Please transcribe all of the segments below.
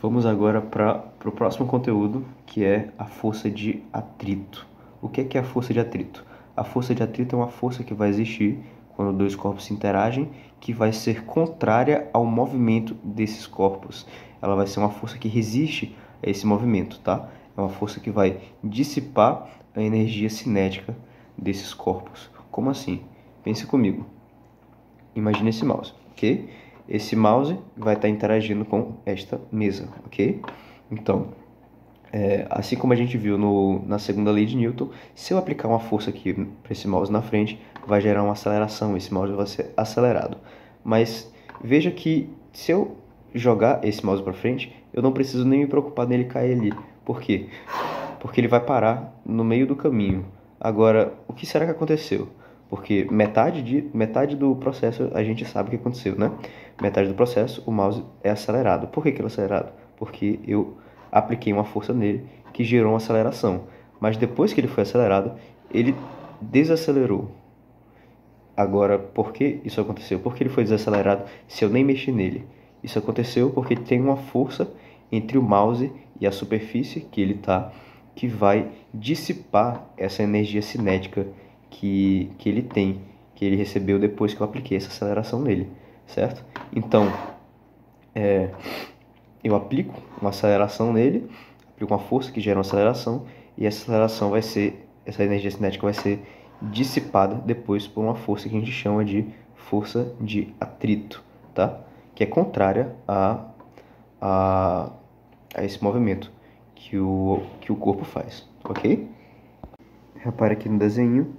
Vamos agora para o próximo conteúdo, que é a força de atrito. O que é a força de atrito? A força de atrito é uma força que vai existir quando dois corpos se interagem, que vai ser contrária ao movimento desses corpos. Ela vai ser uma força que resiste a esse movimento, tá? É uma força que vai dissipar a energia cinética desses corpos. Como assim? Pense comigo. Imagine esse mouse, ok? Esse mouse vai estar interagindo com esta mesa, ok? Então, assim como a gente viu na segunda lei de Newton, se eu aplicar uma força aqui para esse mouse na frente, vai gerar uma aceleração, esse mouse vai ser acelerado. Mas veja que se eu jogar esse mouse para frente, eu não preciso nem me preocupar nele cair ali. Por quê? Porque ele vai parar no meio do caminho. Agora, o que será que aconteceu? Porque metade do processo a gente sabe o que aconteceu, né? Metade do processo o mouse é acelerado. Por que ele é acelerado? Porque eu apliquei uma força nele que gerou uma aceleração. Mas depois que ele foi acelerado, ele desacelerou. Agora, por que isso aconteceu? Por que ele foi desacelerado se eu nem mexi nele? Isso aconteceu porque tem uma força entre o mouse e a superfície que ele está, que vai dissipar essa energia cinética que ele tem, que ele recebeu depois que eu apliquei essa aceleração nele, certo? Então, eu aplico uma aceleração nele, aplico uma força que gera uma aceleração, e essa aceleração essa energia cinética vai ser dissipada depois por uma força que a gente chama de força de atrito, tá? Que é contrária a esse movimento que o corpo faz, ok? Repare aqui no desenho,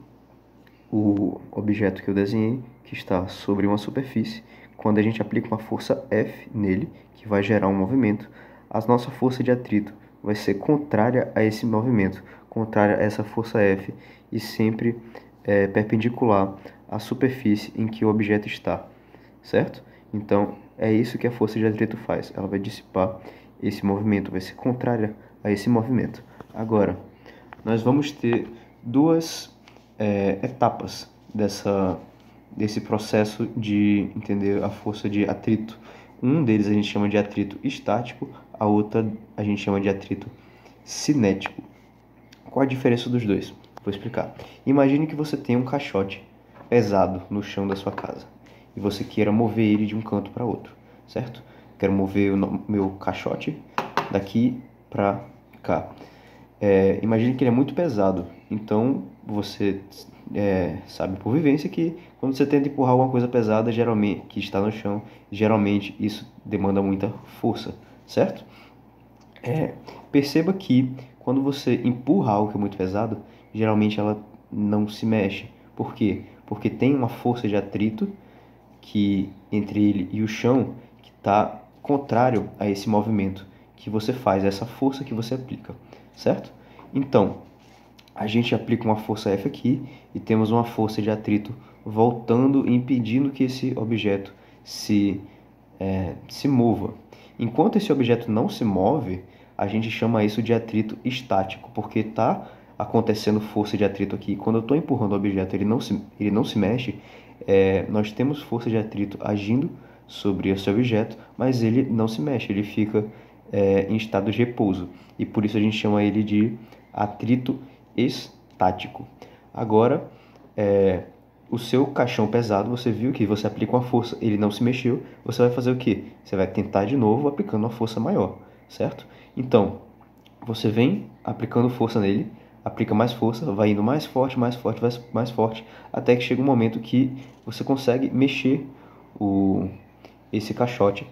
o objeto que eu desenhei, que está sobre uma superfície, quando a gente aplica uma força F nele, que vai gerar um movimento, a nossa força de atrito vai ser contrária a esse movimento, contrária a essa força F e sempre perpendicular à superfície em que o objeto está, certo? Então, é isso que a força de atrito faz, ela vai dissipar esse movimento, vai ser contrária a esse movimento. Agora, nós vamos ter duas etapas desse processo de entender a força de atrito. Um deles a gente chama de atrito estático, a outra a gente chama de atrito cinético. Qual a diferença dos dois? Vou explicar. Imagine que você tem um caixote pesado no chão da sua casa e você queira mover ele de um canto para outro, certo? Quero mover o meu caixote daqui para cá. Imagine que ele é muito pesado, então você sabe por vivência que quando você tenta empurrar alguma coisa pesada, geralmente que está no chão, geralmente isso demanda muita força, certo? Perceba que quando você empurra algo que é muito pesado, geralmente ela não se mexe. Por quê? Porque tem uma força de atrito que entre ele e o chão que está contrário a esse movimento que você faz, essa força que você aplica, certo? Então, a gente aplica uma força F aqui e temos uma força de atrito voltando e impedindo que esse objeto se mova. Enquanto esse objeto não se move, a gente chama isso de atrito estático, porque está acontecendo força de atrito aqui. Quando eu estou empurrando o objeto, ele não se mexe, nós temos força de atrito agindo sobre esse objeto, mas ele não se mexe, ele fica em estado de repouso. E por isso a gente chama ele de atrito estático. Agora, o seu caixão pesado, você viu que você aplica uma força, ele não se mexeu, você vai fazer o quê? Você vai tentar de novo aplicando uma força maior, certo? Então, você vem aplicando força nele, aplica mais força, vai indo mais forte, mais forte, até que chega um momento que você consegue mexer esse caixote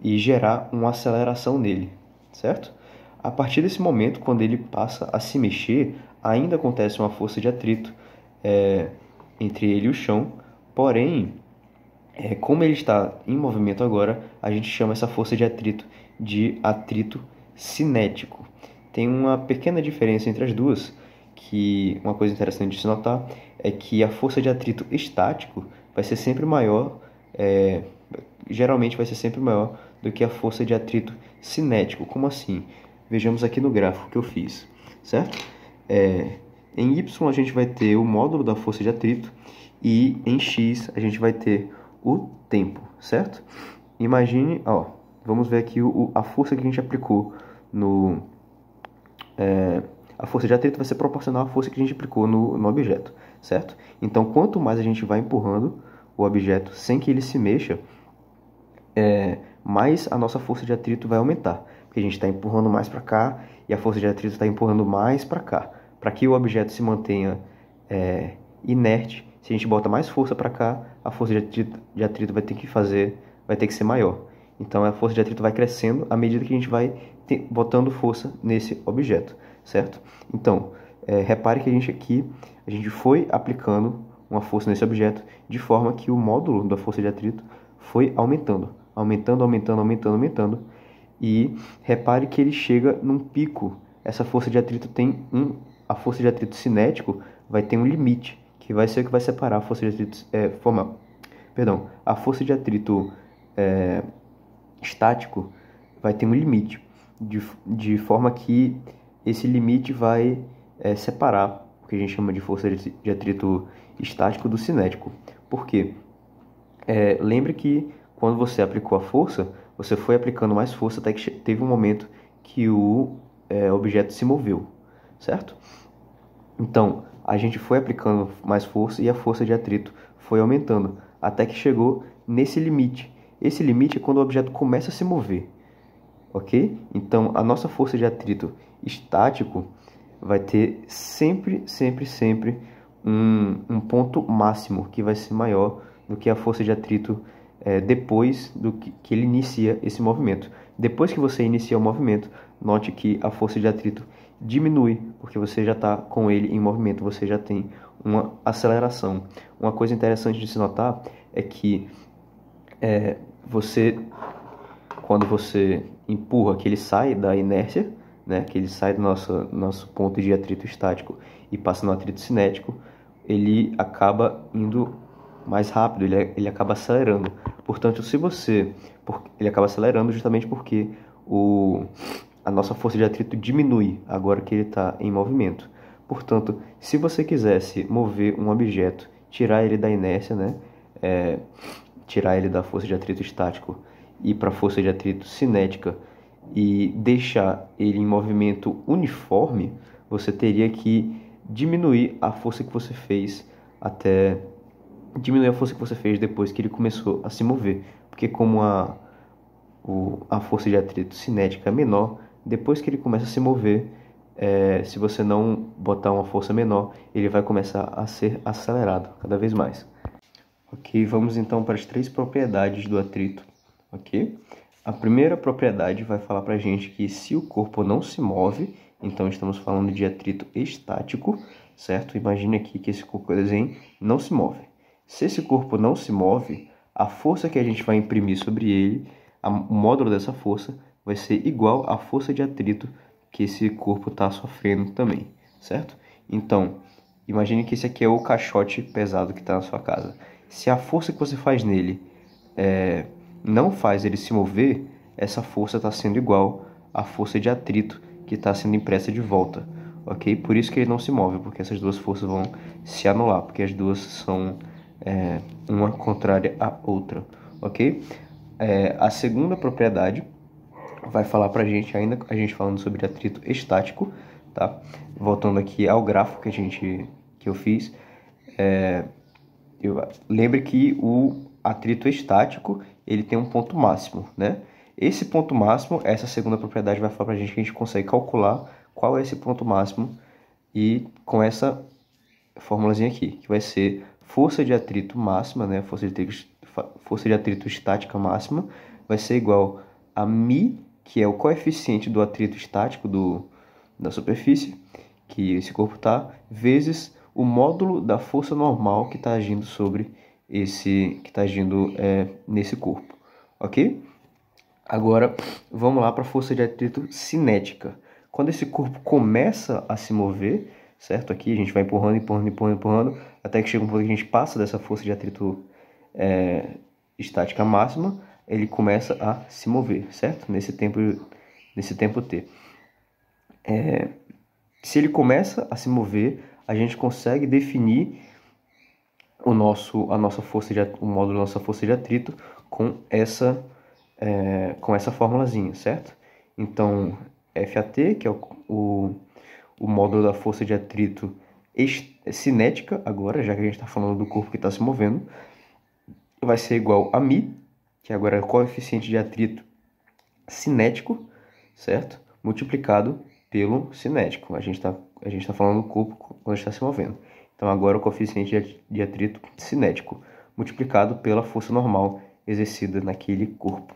e gerar uma aceleração nele, certo? A partir desse momento, quando ele passa a se mexer, ainda acontece uma força de atrito entre ele e o chão, porém, como ele está em movimento agora, a gente chama essa força de atrito cinético. Tem uma pequena diferença entre as duas, que uma coisa interessante de se notar é que a força de atrito estático vai ser sempre maior, geralmente vai ser sempre maior do que a força de atrito cinético. Como assim? Vejamos aqui no gráfico que eu fiz, certo? Em Y a gente vai ter o módulo da força de atrito e em X a gente vai ter o tempo, certo? Imagine, vamos ver aqui a força que a gente aplicou no... a força de atrito vai ser proporcional à força que a gente aplicou no objeto, certo? Então, quanto mais a gente vai empurrando o objeto sem que ele se mexa, mais a nossa força de atrito vai aumentar. Porque a gente está empurrando mais para cá e a força de atrito está empurrando mais para cá. Para que o objeto se mantenha inerte, se a gente bota mais força para cá, a força de atrito vai ter que ser maior. Então a força de atrito vai crescendo à medida que a gente vai botando força nesse objeto, certo? Então, repare que a gente foi aplicando uma força nesse objeto de forma que o módulo da força de atrito foi aumentando. E repare que ele chega num pico. Essa força de atrito a força de atrito cinético vai ter um limite, que vai ser o que vai separar a força de atrito a força de atrito estático vai ter um limite, de forma que esse limite vai separar o que a gente chama de força de atrito estático do cinético. Por quê? Lembre que quando você aplicou a força, você foi aplicando mais força até que teve um momento que o objeto se moveu, certo? Então, a gente foi aplicando mais força e a força de atrito foi aumentando, até que chegou nesse limite. Esse limite é quando o objeto começa a se mover, ok? Então, a nossa força de atrito estático vai ter sempre um ponto máximo que vai ser maior do que a força de atrito depois do que ele inicia esse movimento. Depois que você inicia o movimento, note que a força de atrito diminui, porque você já está com ele em movimento, você já tem uma aceleração. Uma coisa interessante de se notar é que quando você empurra, que ele sai da inércia, né, que ele sai do nosso ponto de atrito estático e passa no atrito cinético, ele acaba indo mais rápido, ele acaba acelerando. Portanto, ele acaba acelerando justamente porque a nossa força de atrito diminui agora que ele está em movimento. Portanto, se você quisesse mover um objeto, tirar ele da inércia, né, tirar ele da força de atrito estático e para a força de atrito cinética e deixar ele em movimento uniforme, você teria que diminuir a força que você fez depois que ele começou a se mover, porque como a força de atrito cinética é menor, depois que ele começa a se mover, se você não botar uma força menor, ele vai começar a ser acelerado cada vez mais. Ok, vamos então para as 3 propriedades do atrito. Ok? A primeira propriedade vai falar para a gente que se o corpo não se move, então estamos falando de atrito estático, certo? Imagine aqui que esse corpo, por exemplo, não se move. Se esse corpo não se move, a força que a gente vai imprimir sobre ele, o módulo dessa força, vai ser igual à força de atrito que esse corpo está sofrendo também, certo? Então, imagine que esse aqui é o caixote pesado que está na sua casa. Se a força que você faz nele não faz ele se mover, essa força está sendo igual à força de atrito que está sendo impressa de volta, ok? Por isso que ele não se move, porque essas duas forças vão se anular, porque as duas são uma contrária à outra, ok? A segunda propriedade vai falar pra gente, ainda a gente falando sobre atrito estático, tá? Voltando aqui ao gráfico que eu fiz, lembre que o atrito estático ele tem um ponto máximo, né? Esse ponto máximo, essa segunda propriedade vai falar pra gente que a gente consegue calcular qual é esse ponto máximo e com essa formulazinha aqui, que vai ser força de atrito máxima, né? Força de atrito estática máxima vai ser igual a μ, que é o coeficiente do atrito estático da superfície, que esse corpo está, vezes o módulo da força normal que está agindo nesse corpo, ok? Agora, vamos lá para a força de atrito cinética. Quando esse corpo começa a se mover, certo? Aqui a gente vai empurrando, até que chega um ponto que a gente passa dessa força de atrito estática máxima, ele começa a se mover, certo? Nesse tempo t. Se ele começa a se mover, a gente consegue definir o módulo da nossa força de atrito com essa com essa formulazinha, certo? Então, FAT, que é o módulo da força de atrito cinética, agora, já que a gente está falando do corpo que está se movendo, vai ser igual a μ, que agora é o coeficiente de atrito cinético, certo? Multiplicado pelo cinético. A gente tá falando do corpo quando está se movendo. Então, agora o coeficiente de atrito cinético multiplicado pela força normal exercida naquele corpo.